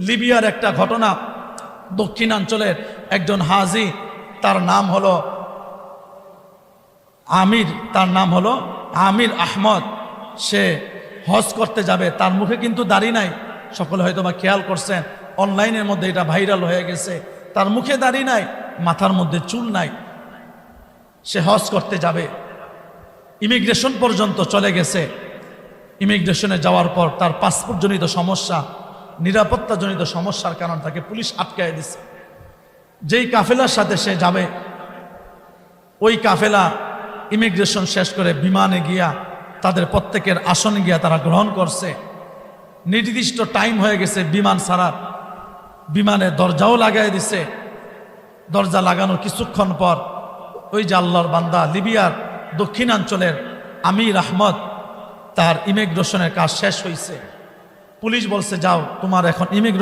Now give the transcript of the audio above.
লিবিয়ার একটা ঘটনা, দক্ষিণাঞ্চলের একজন হাজি, তার নাম হলো আমির আহমদ। সে হজ করতে যাবে, তার মুখে কিন্তু দাড়ি নাই। সকলে হয়তো বা খেয়াল করছেন, অনলাইনের মধ্যে এটা ভাইরাল হয়ে গেছে। তার মুখে দাড়ি নাই, মাথার মধ্যে চুল নাই। সে হজ করতে যাবে, ইমিগ্রেশন পর্যন্ত চলে গেছে। ইমিগ্রেশনে যাওয়ার পর তার পাসপোর্টজনিত সমস্যা, নিরাপত্তাজনিত সমস্যার কারণ তাকে পুলিশ আটকায় দিছে। যেই কাফেলার সাথে সে যাবে, ওই কাফেলা ইমিগ্রেশন শেষ করে বিমানে গিয়া তাদের প্রত্যেকের আসন গিয়া তারা গ্রহণ করছে। নির্দিষ্ট টাইম হয়ে গেছে বিমান ছাড়ার, বিমানে দরজাও লাগাই দিছে। দরজা লাগানোর কিছুক্ষণ পর ওই যে আল্লাহর বান্দা, লিবিয়ার দক্ষিণাঞ্চলের আমির আহমদ, তার ইমিগ্রেশনের কাজ শেষ হয়েছে। পুলিশ বলছে, যাও, তোমার এখন ইমিগ্রেশন